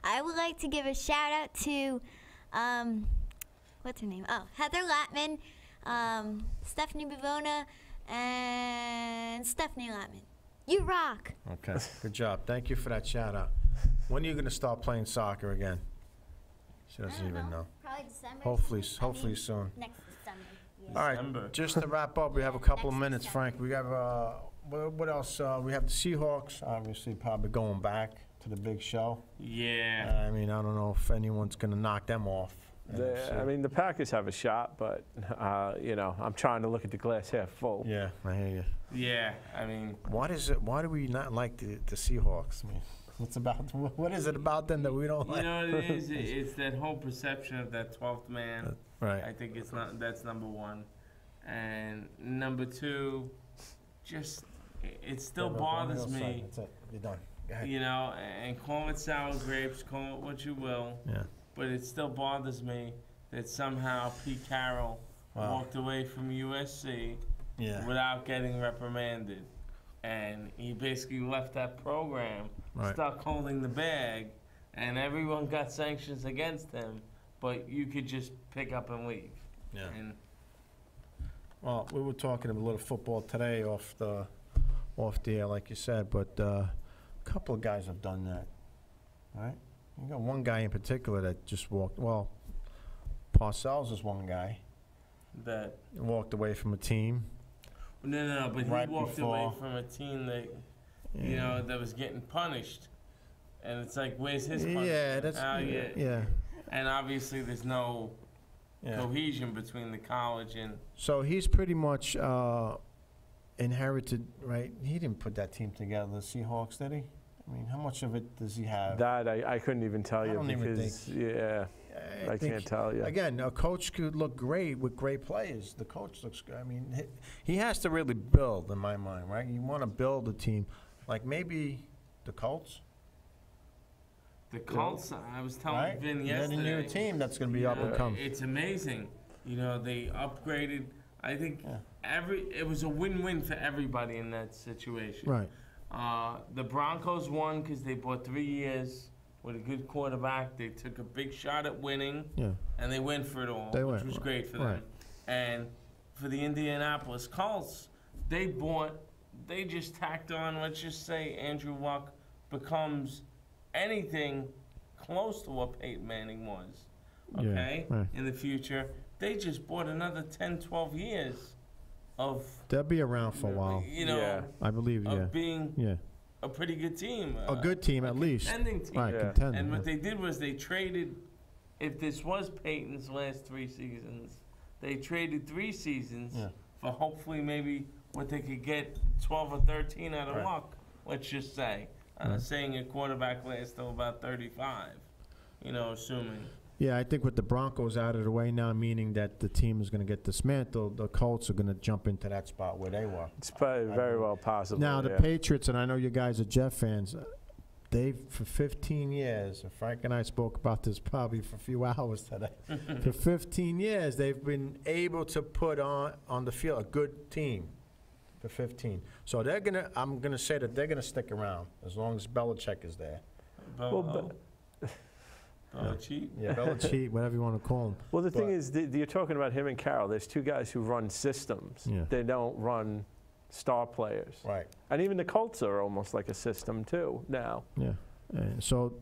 I would like to give a shout out to, what's her name? Oh, Heather Latman, Stephanie Bivona, and Stephanie Latman. You rock. Okay, good job. Thank you for that shout out. When are you going to start playing soccer again? She doesn't even know. Probably December. Hopefully soon. Next December. Yeah. All right, just to wrap up, we have a couple of minutes, Frank. We have what else? We have the Seahawks, obviously, probably going back to the big show. Yeah. I mean, I don't know if anyone's going to knock them off. I mean, the Packers have a shot, but, you know, I'm trying to look at the glass half full. Yeah, I hear you. Yeah, I mean. Why do we not like the Seahawks? I mean, what is it about them that we don't like? You know what it is? It's that whole perception of that 12th man. Right. I think that's number one. And number two, just, it still bothers me. That's it. You're done. Go ahead. You know, and call it sour grapes, call it what you will. Yeah. But it still bothers me that somehow Pete Carroll walked away from USC without getting reprimanded. And he basically left that program stuck holding the bag, and everyone got sanctions against him, but you could just pick up and leave. Yeah. And well, we were talking a little football today off the air, like you said, but a couple of guys have done that, right? You got one guy in particular that just walked. Well, Parcells is one guy that walked away from a team. No, but right he walked before, away from a team that, you know, that was getting punished, and it's like, where's his punishment? Yeah, that's yeah. And obviously, there's no cohesion between the college and. So he's pretty much inherited, right? He didn't put that team together, the Seahawks, did he? I mean, how much of it does he have? That I couldn't even tell you because I can't tell you. Again, a coach could look great with great players. The coach looks good. I mean, he has to really build, in my mind, right? You want to build a team, like maybe the Colts. The Colts, I was telling Vin yesterday. They're the new team that's going to be up and come. It's amazing. You know, they upgraded. I think it was a win-win for everybody in that situation. Right. The Broncos won because they bought 3 years with a good quarterback. They took a big shot at winning, and they went for it all, which was great for them. And for the Indianapolis Colts, they just tacked on, let's just say Andrew Luck becomes anything close to what Peyton Manning was, in the future. They just bought another 10, 12 years of... They'll be around for a while. You know, I believe, of being a pretty good team. A good team, at least. Contending team. Right, contending. And what they did was they traded, if this was Peyton's last 3 seasons, they traded 3 seasons for hopefully maybe what they could get 12 or 13 out of Luck, let's just say. Saying a quarterback lasts till about 35, you know, assuming. Yeah, I think with the Broncos out of the way now, meaning that the team is going to get dismantled, the Colts are going to jump into that spot where they were. It's very well possible. Now, the Patriots, and I know you guys are Jet fans, they've, for 15 years, and Frank and I spoke about this probably for a few hours today. For 15 years, they've been able to put on the field a good team. For 15. So they're going to, I'm going to say that they're going to stick around as long as Belichick is there. Belichick? Yeah, Belichick, whatever you want to call him. Well, the thing is, you're talking about him and Carroll. There's 2 guys who run systems. They don't run star players. Right. And even the Colts are almost like a system, too, now. Yeah. And so...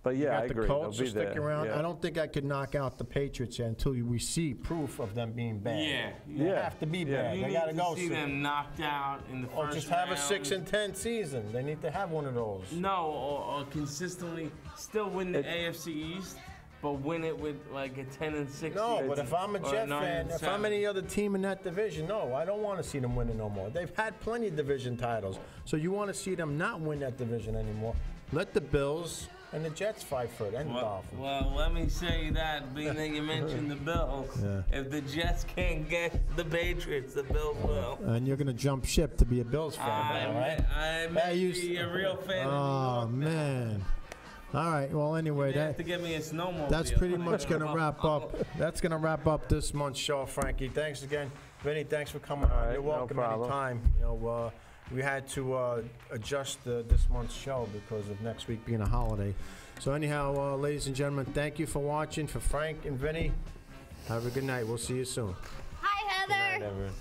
But I agree. The Colts will stick around. Yeah. I don't think I could knock out the Patriots until we see proof of them being bad. They have to be bad. You they got to go. See them knocked out in the first round. Or just have a 6-10 season. They need to have one of those. No, or consistently still win the AFC East, but win it with like a 10-6. No, but if I'm a Jet fan, if I'm any other team in that division, no, I don't want to see them winning no more. They've had plenty of division titles, so you want to see them not win that division anymore. Let the Bills and the Jets fight for it, and the Dolphins. Well, let me say that, being that you mentioned the Bills, if the Jets can't get the Patriots, the Bills will. And you're going to jump ship to be a Bills fan, right? I may be a real fan of New York. Man. All right, well, anyway, you have to get me a snowmobile. That's pretty much going to wrap up. That's going to wrap up this month's show, Frankie. Thanks again. Vinny, thanks for coming on. You're welcome anytime. You know, we had to adjust this month's show because of next week being a holiday. So anyhow, ladies and gentlemen, thank you for watching. For Frank and Vinny, have a good night. We'll see you soon. Hi, Heather. Good night, everyone.